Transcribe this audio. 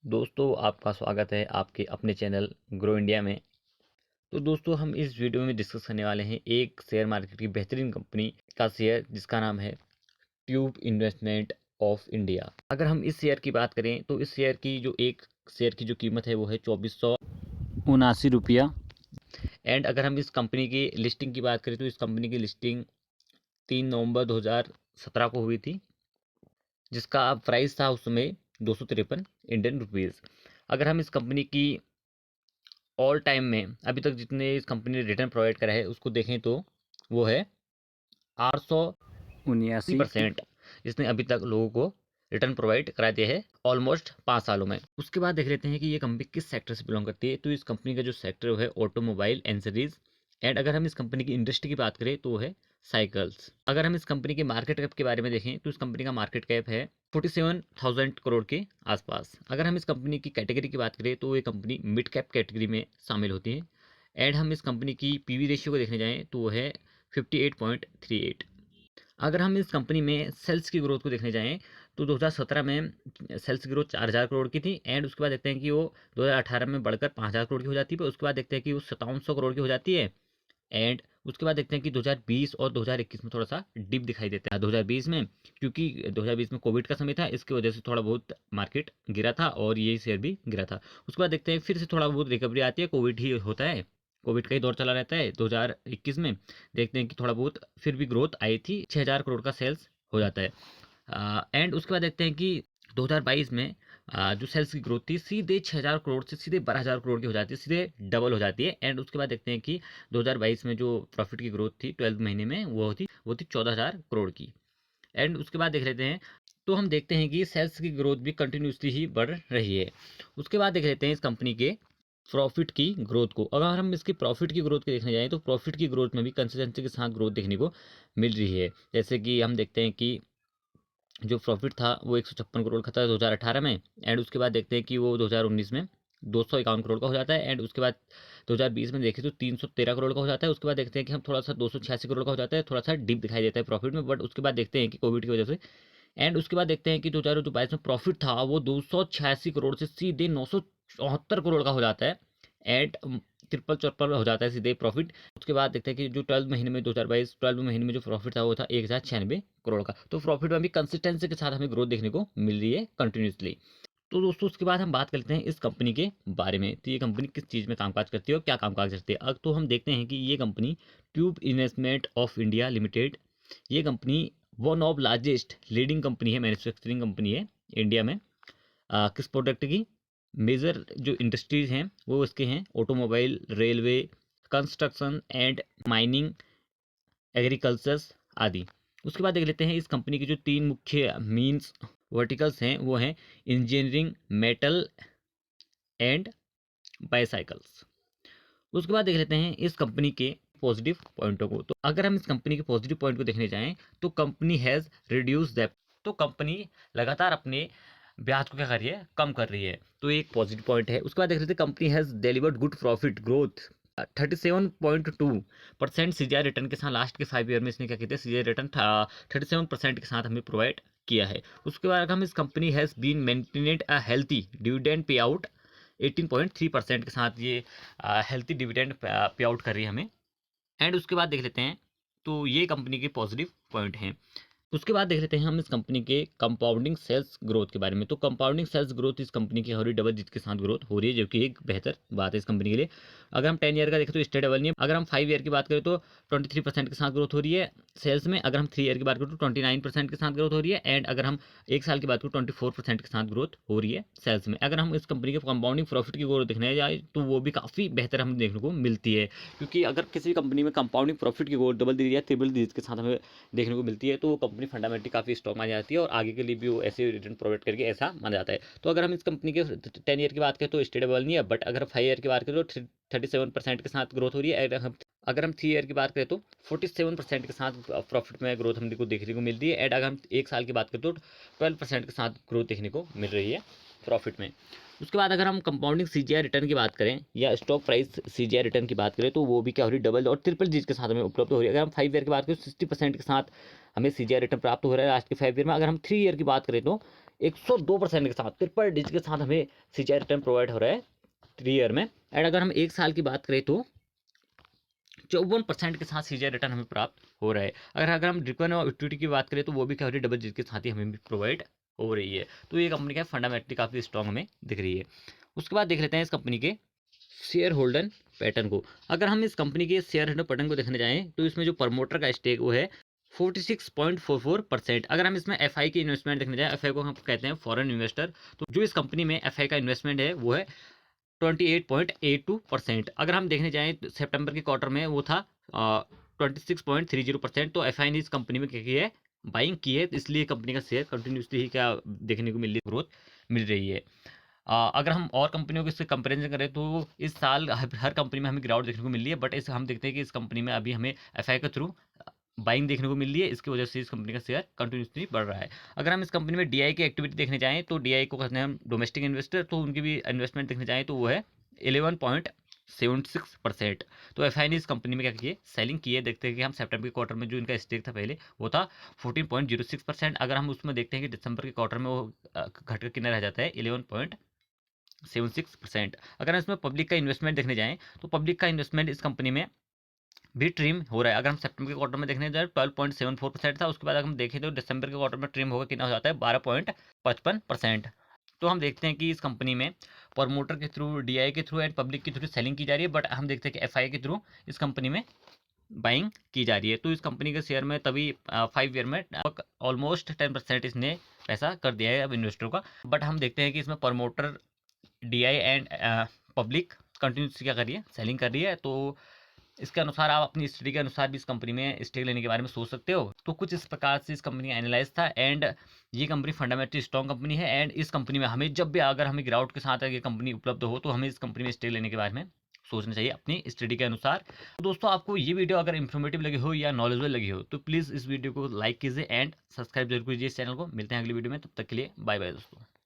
दोस्तों आपका स्वागत है आपके अपने चैनल ग्रो इंडिया में। तो दोस्तों हम इस वीडियो में डिस्कस करने वाले हैं एक शेयर मार्केट की बेहतरीन कंपनी का शेयर जिसका नाम है ट्यूब इन्वेस्टमेंट ऑफ इंडिया। अगर हम इस शेयर की बात करें तो इस शेयर की जो एक शेयर की जो कीमत है वो है 2479 रुपया। एंड अगर हम इस कंपनी की लिस्टिंग की बात करें तो इस कंपनी की लिस्टिंग 3 नवंबर 2017 को हुई थी, जिसका प्राइस था उस समय 253 इंडियन रुपीज़। अगर हम इस कंपनी की ऑल टाइम में अभी तक जितने इस कंपनी ने रिटर्न प्रोवाइड करा है उसको देखें तो वो है 879 परसेंट इसने अभी तक लोगों को रिटर्न प्रोवाइड करा दिया है ऑलमोस्ट 5 सालों में। उसके बाद देख लेते हैं कि ये कंपनी किस सेक्टर से बिलोंग करती है। तो इस कंपनी का जो सेक्टर है ऑटोमोबाइल एंसरीज। एंड अगर हम इस कंपनी की इंडस्ट्री की बात करें तो वो है साइकिल्स। अगर हम इस कंपनी के मार्केट कैप के बारे में देखें तो इस कंपनी का मार्केट कैप है 47,000 करोड़ के आसपास। अगर हम इस कंपनी की कैटेगरी की बात करें तो ये कंपनी मिड कैप कैटेगरी में शामिल होती है। एंड हम इस कंपनी की पीवी रेशियो को देखने जाएं तो वो है 58.38। अगर हम इस कंपनी में सेल्स की ग्रोथ को देखने जाएं तो 2017 में सेल्स की ग्रोथ 4,000 करोड़ की थी। एंड उसके बाद देखते हैं कि वो 2018 में बढ़कर 5,000 करोड़ की हो जाती है। उसके बाद देखते हैं कि वो 5700 करोड़ की हो जाती है। एंड उसके बाद देखते हैं कि 2020 और 2021 में थोड़ा सा डिप दिखाई देता है। 2020 में क्योंकि 2020 में कोविड का समय था, इसकी वजह से थोड़ा बहुत मार्केट गिरा था और ये शेयर भी गिरा था। उसके बाद देखते हैं फिर से थोड़ा बहुत रिकवरी आती है, कोविड ही होता है, कोविड का ही दौर चला रहता है। 2021 में देखते हैं कि थोड़ा बहुत फिर भी ग्रोथ आई थी, 6,000 करोड़ का सेल्स हो जाता है। एंड उसके बाद देखते हैं कि 2022 में जो सेल्स की ग्रोथ थी सीधे 6,000 करोड़ से सीधे 12,000 करोड़ की हो जाती है, सीधे डबल हो जाती है। एंड उसके बाद देखते हैं कि 2022 में जो प्रॉफिट की ग्रोथ थी 12 महीने में वो थी 14,000 करोड़ की। एंड उसके बाद देख लेते हैं तो हम देखते हैं कि सेल्स की ग्रोथ भी कंटिन्यूसली ही बढ़ रही है। उसके बाद देख लेते हैं इस कंपनी के प्रॉफिट की ग्रोथ को। अगर हम इसकी प्रॉफिट की ग्रोथ को देखने जाएं तो प्रॉफिट की ग्रोथ में भी कंसिस्टेंसी के साथ ग्रोथ देखने को मिल रही है। जैसे कि हम देखते हैं कि जो प्रॉफिट था वो 156 करोड़ का था 2018 में। एंड उसके बाद देखते हैं कि वो 2019 में 251 करोड़ का हो जाता है। एंड उसके बाद 2020 में देखें तो 313 करोड़ का हो जाता है। उसके बाद देखते हैं कि हम थोड़ा सा 286 करोड़ का हो जाता है, थोड़ा सा डिप दिखाई देता है प्रॉफिट में। बट उसके बाद देखते हैं कि कोविड की वजह से। एंड उसके बाद देखते हैं कि 2022 में प्रॉफिट था वो 286 करोड़ से सीधे 974 करोड़ का हो जाता है। एंड ट्रिपल चौपल हो जाता है सीधे प्रॉफिट। उसके बाद देखते हैं कि जो 12 महीने में 2022 12 महीने में जो प्रॉफिट था वो था 1,096 करोड़ का। तो प्रॉफिट में भी कंसिस्टेंसी के साथ हमें ग्रोथ देखने को मिल रही है कंटिन्यूसली। तो दोस्तों उसके बाद हम बात करते हैं इस कंपनी के बारे में। तो ये कंपनी किस चीज़ में कामकाज करती है और क्या कामकाज करती है। अब तो हम देखते हैं कि ये company tube investment of India limited, ये company one of largest leading company है, मैन्युफैक्चरिंग कंपनी है इंडिया में। किस प्रोडक्ट की मेजर जो इंडस्ट्रीज हैं वो इसके हैं automobile, railway, construction and mining, agricultures आदि। उसके बाद देख लेते हैं इस कंपनी की जो 3 मुख्य मीन्स वर्टिकल्स हैं वो हैं इंजीनियरिंग, मेटल एंड बाईसाइकिल्स। उसके बाद देख लेते हैं इस कंपनी के पॉजिटिव पॉइंटों को। तो अगर हम इस कंपनी के पॉजिटिव पॉइंट को देखने जाएं तो कंपनी हैज़ रिड्यूस डेप्थ। तो कंपनी लगातार अपने ब्याज को क्या कर रही है, कम कर रही है। तो ये एक पॉजिटिव पॉइंट है। उसके बाद देख लेते हैं company has delivered good profit growth 37.2% CGR return के साथ। लास्ट के 5 ईयर में इसने क्या किया, सीजीआर रिटर्न 37% के साथ हमें प्रोवाइड किया है। उसके बाद हम इस company has been maintained a healthy dividend pay out 18.3% के साथ ये हेल्थी डिविडेंड पे आउट कर रही है हमें। एंड उसके बाद देख लेते हैं तो ये कंपनी के पॉजिटिव पॉइंट हैं। उसके बाद देख लेते हैं हम इस कंपनी के कंपाउंडिंग सेल्स ग्रोथ के बारे में। तो कंपाउंडिंग सेल्स ग्रोथ इस कंपनी की हो रही डबल डिजिट के साथ ग्रोथ हो रही है, जो कि एक बेहतर बात है इस कंपनी के लिए। अगर हम 10 ईयर का देखें तो स्टे डबल नहीं है। अगर हम 5 ईयर की बात करें तो 23% के साथ ग्रोथ हो रही है सेल्स में। अगर हम 3 ईयर की बात करें तो 29% के साथ ग्रोथ हो रही है। एंड अगर हम 1 साल की बात करें 24% के साथ ग्रोथ हो रही है सेल्स में। अगर हम इस कंपनी के कंपाउंडिंग प्रॉफिट की ग्रोथ देखने जाए तो वो भी काफ़ी बेहतर हमें देखने को मिलती है। क्योंकि अगर किसी भी कंपनी में कंपाउंडिंग प्रॉफिट की ग्रोथ डबल डिजिट या ट्रिपल डिजिट के साथ हमें देखने को मिलती है तो वो कंपनी फंडामेंटली काफ़ी स्टॉक मानी जाती है और आगे के लिए भी वो ऐसे रिटर्न प्रोवाइड करके ऐसा माना जाता है। तो अगर हम इस कंपनी के 10 ईयर की बात करें तो स्टेबल नहीं है। बट अगर 5 ईयर की बात करें तो 37% के साथ ग्रोथ हो रही है। अगर हम 3 ईयर की बात करें तो 47% के साथ प्रॉफिट में ग्रोथ हमने को देखने को मिल रही है। एंड अगर हम 1 साल की बात करें तो 12% के साथ ग्रोथ देखने को मिल रही है प्रॉफिट में। उसके बाद अगर हम कंपाउंडिंग सीजीआर रिटर्न की बात करें या स्टॉक प्राइस सीजीआर रिटर्न की बात करें तो वो भी क्या हो रही है, डबल और ट्रिपल डिजिट के साथ हमें उपलब्ध हो रही है। अगर हम 5 ईयर की बात करें तो 60% के साथ हमें सीजीआर रिटर्न प्राप्त हो रहा है लास्ट के 5 ईयर में। अगर हम 3 ईयर की बात करें तो 102% के साथ, ट्रिपल डिजिट के साथ हमें CGI रिटर्न प्रोवाइड हो रहा है 3 ईयर में। एंड अगर हम 1 साल की बात करें तो 54% के साथ CGI रिटर्न हमें प्राप्त हो रहा है। अगर हम रिटर्न और इक्विटी की बात करें तो वो भी क्या हो रही है, डबल डिजिट के साथ ही हमें भी प्रोवाइड हो रही है। तो ये कंपनी का फंडामेंटली काफ़ी स्ट्रॉन्ग हमें दिख रही है। उसके बाद देख लेते हैं इस कंपनी के शेयर होल्डर पैटर्न को। अगर हम इस कंपनी के शेयर होल्डर पैटर्न को देखने जाएं तो इसमें जो प्रमोटर का स्टेक वो है 46.44%। अगर हम इसमें FI की इन्वेस्टमेंट देखने जाएं, FI को हम कहते हैं फॉरेन इन्वेस्टर, तो जो इस कंपनी में FI का इन्वेस्टमेंट है वो है 28.82%। अगर हम देखने जाएं तो सितंबर के क्वार्टर में वो था 26.30%। तो FI ने इस कंपनी में क्या किया है, बाइंग की है, इसलिए कंपनी का शेयर कंटिन्यूसली ही क्या देखने को मिल रही है, ग्रोथ मिल रही है। अगर हम और कंपनियों के इससे कंपेरिजन करें तो इस साल हर कंपनी में हमें गिरावट देखने को मिल रही है, बट इस हम देखते हैं कि इस कंपनी में अभी हमें FI के थ्रू बाइंग देखने को मिल रही है, इसकी वजह से इस कंपनी का शेयर कंटिन्यूसली बढ़ रहा है। अगर हम इस कंपनी में DI की एक्टिविटी देखने जाएं तो DI को कहते हैं हम डोमेस्टिक इन्वेस्टर, तो उनकी भी इन्वेस्टमेंट देखने जाएं तो वो है 11.76%। तो FI ने इस कंपनी में क्या किए, सेलिंग की है। देखते हैं कि हम सितंबर के क्वार्टर में जो इनका स्टेक था पहले वो था 14.06%। अगर हम उसमें देखते हैं कि दिसंबर के क्वार्टर में वो घट कर कितना रह जाता है 11.76%। अगर हम इसमें पब्लिक का इन्वेस्टमेंट देखने जाएं तो पब्लिक का इन्वेस्टमेंट इस कंपनी में भी ट्रिम हो रहा है। अगर हम सितंबर के क्वार्टर में देखने जाए 12.74% था, उसके बाद अगर हम देखें तो दिसंबर के क्वार्टर में ट्रिम होकर कितना हो जाता है 12.55%। तो हम देखते हैं कि इस कंपनी में प्रमोटर के थ्रू, DI के थ्रू एंड पब्लिक के थ्रू सेलिंग की जा रही है, बट हम देखते हैं कि FI के थ्रू इस कंपनी में बाइंग की जा रही है। तो इस कंपनी के शेयर में तभी 5 ईयर में ऑलमोस्ट 10% इसने पैसा कर दिया है अब इन्वेस्टर का। बट हम देखते हैं कि इसमें promoter, DI and public continuously क्या कर रही है, सेलिंग कर रही है। तो इसके अनुसार आप अपनी स्टडी के अनुसार भी इस कंपनी में स्टेक लेने के बारे में सोच सकते हो। तो कुछ इस प्रकार से इस कंपनी का एनालाइज था। एंड ये कंपनी फंडामेंटली स्ट्रॉन्ग कंपनी है। एंड इस कंपनी में हमें जब भी अगर हमें गिरावट के साथ ये कंपनी उपलब्ध हो तो हमें इस कंपनी में स्टेक लेने के बारे में सोचना चाहिए अपनी स्टडी के अनुसार। तो दोस्तों, आपको ये वीडियो अगर इन्फॉर्मेटिव लगी हो या नॉलेजेबल लगी हो तो प्लीज़ इस वीडियो को लाइक कीजिए एंड सब्सक्राइब जरूर कीजिए इस चैनल को। मिलते हैं अगली वीडियो में, तब तक के लिए बाय बाय दोस्तों।